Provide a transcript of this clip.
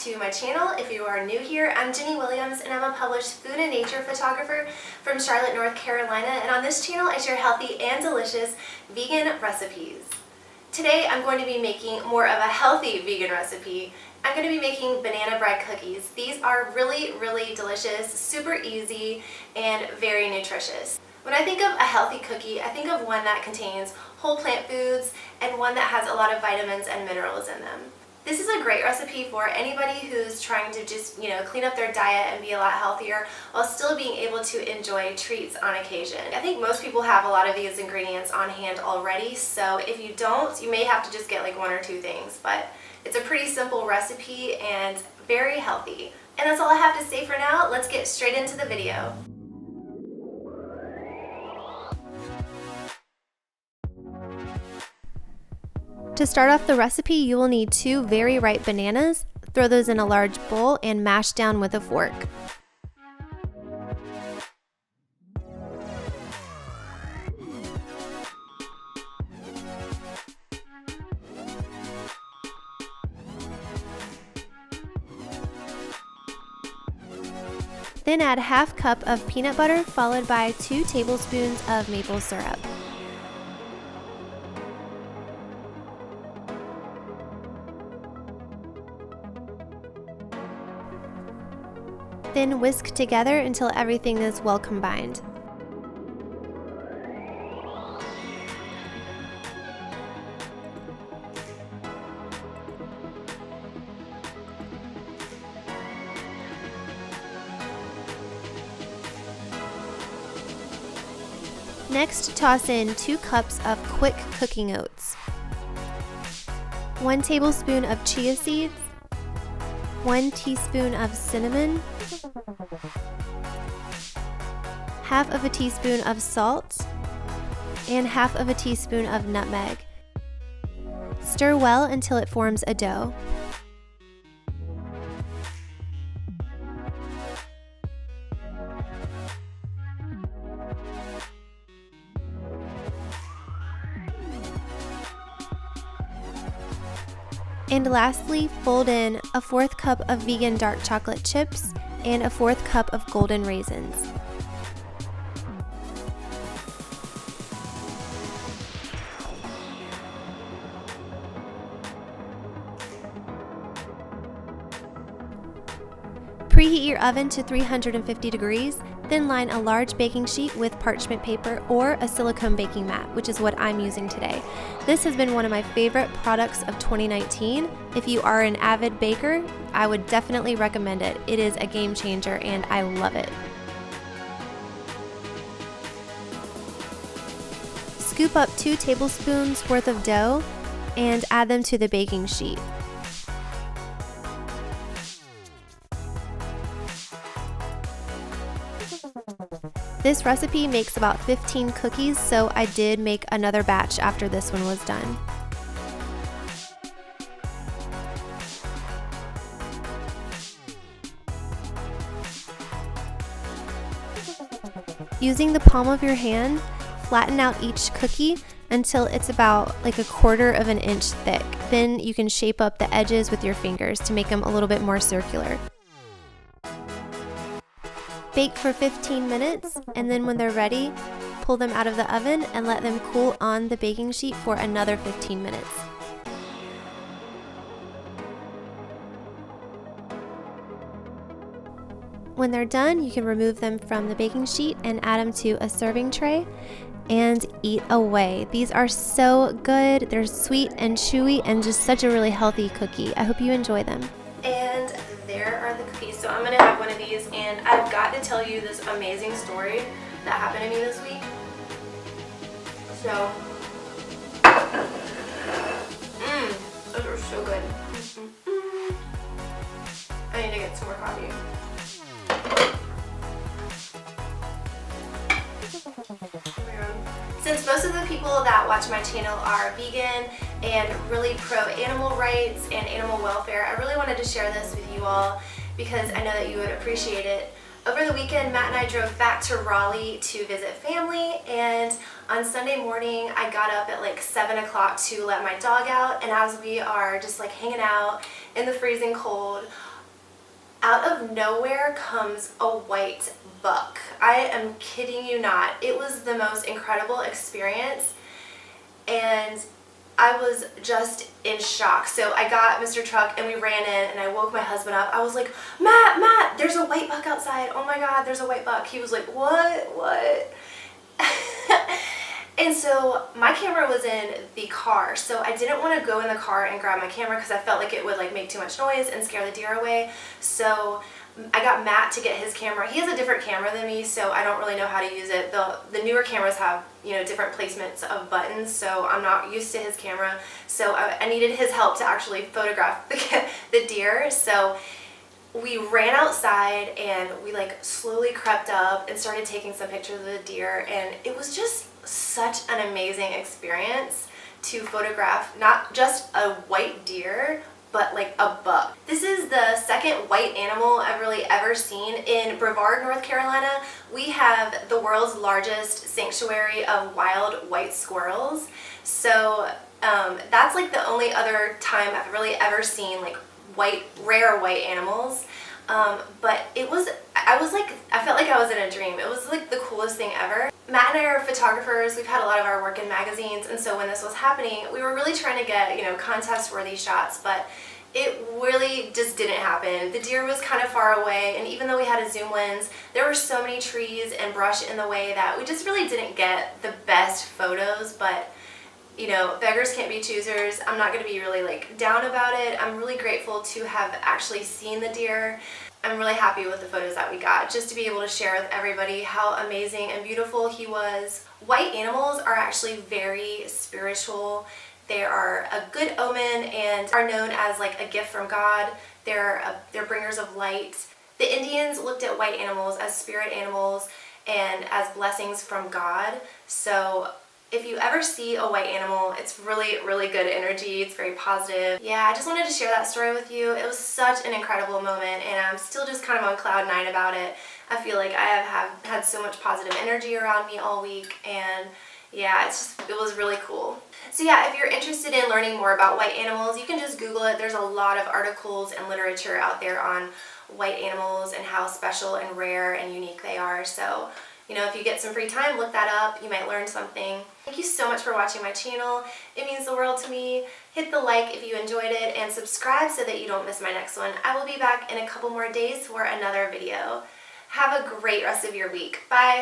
to my channel. If you are new here, I'm Ginny Williams and I'm a published food and nature photographer from Charlotte, North Carolina, and on this channel I share healthy and delicious vegan recipes. Today I'm going to be making more of a healthy vegan recipe. I'm going to be making banana bread cookies. These are really delicious, super easy, and very nutritious. When I think of a healthy cookie, I think of one that contains whole plant foods and one that has a lot of vitamins and minerals in them. This is a great recipe for anybody who's trying to just, clean up their diet and be a lot healthier while still being able to enjoy treats on occasion. I think most people have a lot of these ingredients on hand already, so if you don't, you may have to just get like one or two things, but it's a pretty simple recipe and very healthy. And that's all I have to say for now. Let's get straight into the video. To start off the recipe, you will need 2 very ripe bananas. Throw those in a large bowl and mash down with a fork. Then add ½ cup of peanut butter followed by 2 tablespoons of maple syrup. Then whisk together until everything is well combined. Next, toss in 2 cups of quick cooking oats, 1 tablespoon of chia seeds, 1 teaspoon of cinnamon, ½ of a teaspoon of salt, and ½ of a teaspoon of nutmeg. Stir well until it forms a dough. And lastly, fold in a 1/4 cup of vegan dark chocolate chips and a 1/4 cup of golden raisins. Preheat your oven to 350 degrees, then line a large baking sheet with parchment paper or a silicone baking mat, which is what I'm using today. This has been one of my favorite products of 2019. If you are an avid baker, I would definitely recommend it. It is a game changer and I love it. Scoop up 2 tablespoons worth of dough and add them to the baking sheet. This recipe makes about 15 cookies, so I did make another batch after this one was done. Using the palm of your hand, flatten out each cookie until it's about like 1/4 of an inch thick. Then you can shape up the edges with your fingers to make them a little bit more circular. Bake for 15 minutes, and then when they're ready, pull them out of the oven and let them cool on the baking sheet for another 15 minutes. When they're done, you can remove them from the baking sheet and add them to a serving tray and eat away. These are so good. They're sweet and chewy and just such a really healthy cookie. I hope you enjoy them. And there are the cookies. So I'm gonna have one of these, and I've got to tell you this amazing story that happened to me this week. So, those are so good. I need to get some more coffee. Since most of the people that watch my channel are vegan and really pro animal rights and animal welfare, I really wanted to share this with you all because I know that you would appreciate it. Over the weekend, Matt and I drove back to Raleigh to visit family, and on Sunday morning I got up at like 7 o'clock to let my dog out, and as we are just like hanging out in the freezing cold, out of nowhere comes a white buck. I am kidding you not. It was the most incredible experience, and I was just in shock. So I got Mr. Truck and we ran in, and I woke my husband up. I was like, Matt, there's a white buck outside. Oh my God, there's a white buck. He was like, what? And so my camera was in the car, so I didn't want to go in the car and grab my camera because I felt like it would like make too much noise and scare the deer away. So I got Matt to get his camera. He has a different camera than me, so I don't really know how to use it. The newer cameras have, you know, different placements of buttons, so I'm not used to his camera. So I needed his help to actually photograph the deer. So we ran outside and we like slowly crept up and started taking some pictures of the deer, and it was just such an amazing experience to photograph not just a white deer, but like a buck. This is the second white animal I've really ever seen. In Brevard, North Carolina, we have the world's largest sanctuary of wild white squirrels. So that's like the only other time I've really ever seen like rare white animals. But I felt like I was in a dream. It was like the coolest thing ever. Matt and I are photographers. We've had a lot of our work in magazines, and so when this was happening, we were really trying to get, you know, contest-worthy shots, but it really just didn't happen. The deer was kind of far away, and even though we had a zoom lens, there were so many trees and brush in the way that we just really didn't get the best photos. But you know, beggars can't be choosers. I'm not going to be really like down about it. I'm really grateful to have actually seen the deer. I'm really happy with the photos that we got, just to be able to share with everybody how amazing and beautiful he was. White animals are actually very spiritual. They are a good omen and are known as like a gift from God. They're bringers of light. The Indians looked at white animals as spirit animals and as blessings from God. So if you ever see a white animal, it's really, really good energy. It's very positive. Yeah, I just wanted to share that story with you. It was such an incredible moment, and I'm still just kind of on cloud nine about it. I feel like I have had so much positive energy around me all week, and yeah, it was really cool. So yeah, if you're interested in learning more about white animals, you can just Google it. There's a lot of articles and literature out there on white animals and how special and rare and unique they are. So, you know, if you get some free time, look that up. You might learn something. Thank you so much for watching my channel. It means the world to me. Hit the like if you enjoyed it, and subscribe so that you don't miss my next one. I will be back in a couple more days for another video. Have a great rest of your week. Bye.